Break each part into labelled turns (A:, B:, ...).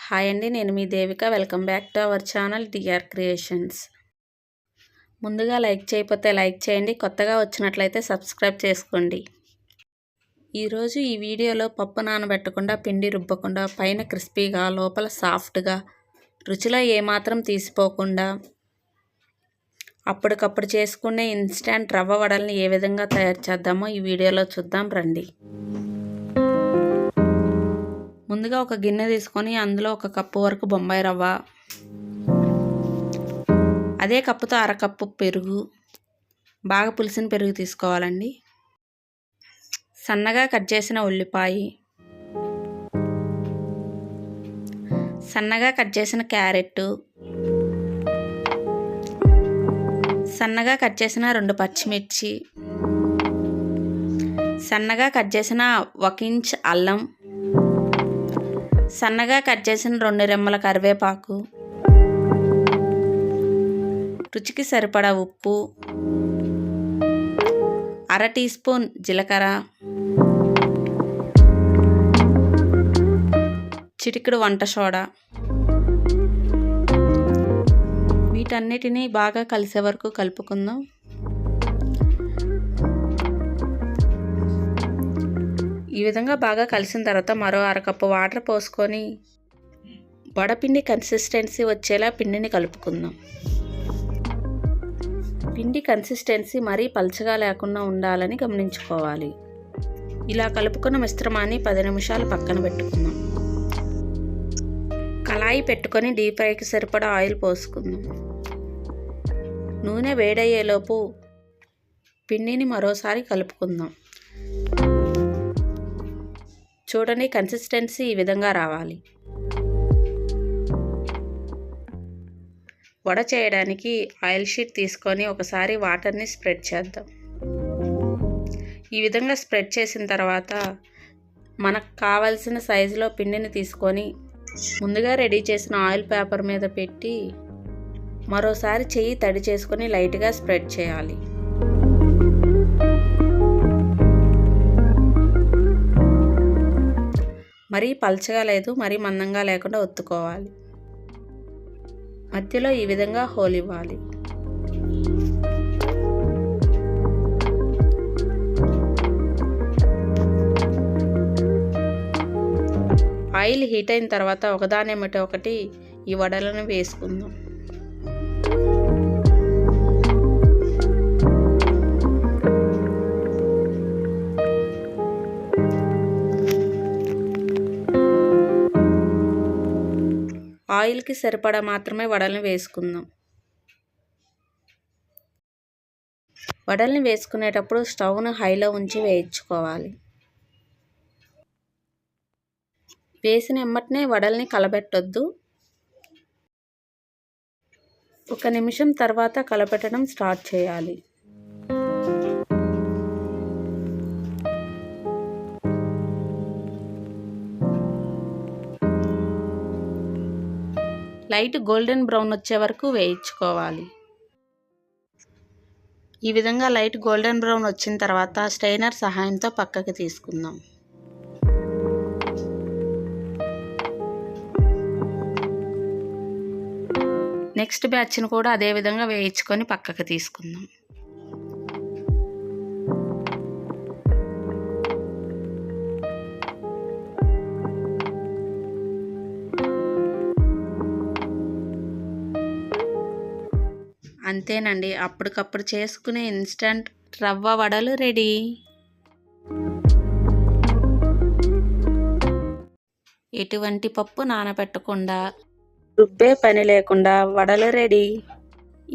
A: Hi అండి, నేను మీ Devika. Welcome back to our channel DR creations. ముందుగా లైక్ చేయకపోతే లైక్ చేయండి, కొత్తగా వచ్చినట్లయితే సబ్స్క్రైబ్ చేసుకోండి. ఈరోజు ఈ వీడియోలో పప్పు నానబెట్టకుండా, పిండి రుబ్బకుండా, పైన క్రిస్పీగా లోపల సాఫ్ట్గా, రుచిలో ఏమాత్రం తీసిపోకుండా అప్పటికప్పుడు చేసుకునే ఇన్స్టంట్ రవ్వ వడల్ని ఏ విధంగా తయారు చేద్దామో ఈ వీడియోలో చూద్దాం రండి. ముందుగా ఒక గిన్నె తీసుకొని అందులో 1 కప్పు వరకు బొంబాయి రవ్వ, అదే కప్పుతో 1/2 కప్పు పెరుగు, బాగా పులిసిన పెరుగు తీసుకోవాలండి. సన్నగా కట్ చేసిన ఉల్లిపాయ, సన్నగా కట్ చేసిన క్యారెట్, సన్నగా కట్ చేసిన 2 పచ్చిమిర్చి, సన్నగా కట్ చేసిన 1 ఇంచ్ అల్లం, సన్నగా కట్ చేసిన 2 రెమ్మల కరివేపాకు, రుచికి సరిపడా ఉప్పు, 1/2 టీ స్పూన్ జీలకర్ర, చిటికెడు వంట సోడా. వీటన్నిటినీ బాగా కలిసే వరకు కలుపుకుందాం. ఈ విధంగా బాగా కలిసిన తర్వాత మరో 1/2 కప్పు వాటర్ పోసుకొని వడపిండి కన్సిస్టెన్సీ వచ్చేలా పిండిని కలుపుకుందాం. పిండి కన్సిస్టెన్సీ మరీ పల్చగా లేకుండా ఉండాలని గమనించుకోవాలి. ఇలా కలుపుకున్న మిశ్రమాన్ని 10 నిమిషాలు పక్కన పెట్టుకుందాం. కళాయి పెట్టుకొని డీప్ ఫ్రైకి సరిపడా ఆయిల్ పోసుకుందాం. నూనె వేడయ్యేలోపు పిండిని మరోసారి కలుపుకుందాం. చూడండి, కన్సిస్టెన్సీ ఈ విధంగా రావాలి. వడ చేయడానికి ఆయిల్ షీట్ తీసుకొని ఒకసారి వాటర్ని స్ప్రెడ్ చేద్దాం. ఈ విధంగా స్ప్రెడ్ చేసిన తర్వాత మనకు కావలసిన సైజులో పిండిని తీసుకొని ముందుగా రెడీ చేసిన ఆయిల్ పేపర్ మీద పెట్టి మరోసారి చెయ్యి తడి చేసుకొని లైట్గా స్ప్రెడ్ చేయాలి. మరీ పల్చగా లేదు, మరీ మందంగా లేకుండా ఒత్తుకోవాలి. మధ్యలో ఈ విధంగా హోల్ ఇవ్వాలి. ఆయిల్ హీట్ అయిన తర్వాత ఒకదానేమిటి ఒకటి ఈ వడలను వేసుకుందాం. ఆయిల్కి సరిపడా మాత్రమే వడల్ని వేసుకుందాం. వడల్ని వేసుకునేటప్పుడు స్టవ్ను హైలో ఉంచి వేయించుకోవాలి. వేసిన ఎమ్మటనే వడల్ని కలబెట్టొద్దు. 1 నిమిషం తర్వాత కలపెట్టడం స్టార్ట్ చేయాలి. లైట్ గోల్డెన్ బ్రౌన్ వచ్చే వరకు వేయించుకోవాలి. ఈ విధంగా లైట్ గోల్డెన్ బ్రౌన్ వచ్చిన తర్వాత స్ట్రైనర్ సహాయంతో పక్కకి తీసుకుందాం. నెక్స్ట్ బ్యాచ్ను కూడా అదే విధంగా వేయించుకొని పక్కకి తీసుకుందాం. అంతేనండి, అప్పటికప్పుడు చేసుకునే ఇన్స్టంట్ రవ్వ వడలు రెడీ. ఎటువంటి పప్పు నానబెట్టకుండా, రుబ్బే పని లేకుండా వడలు రెడీ.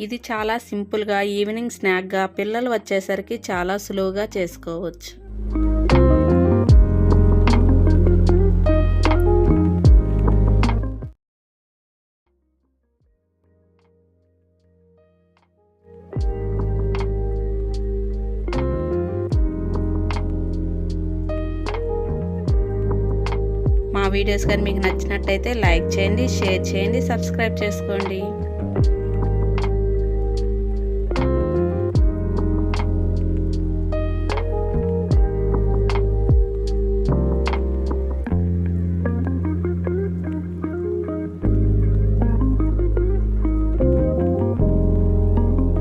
A: ఇది చాలా సింపుల్గా ఈవినింగ్ స్నాక్గా పిల్లలు వచ్చేసరికి చాలా సులువుగా చేసుకోవచ్చు. మా వీడియోస్ కానీ మీకు నచ్చినట్టయితే లైక్ చేయండి, షేర్ చేయండి, సబ్స్క్రైబ్ చేసుకోండి.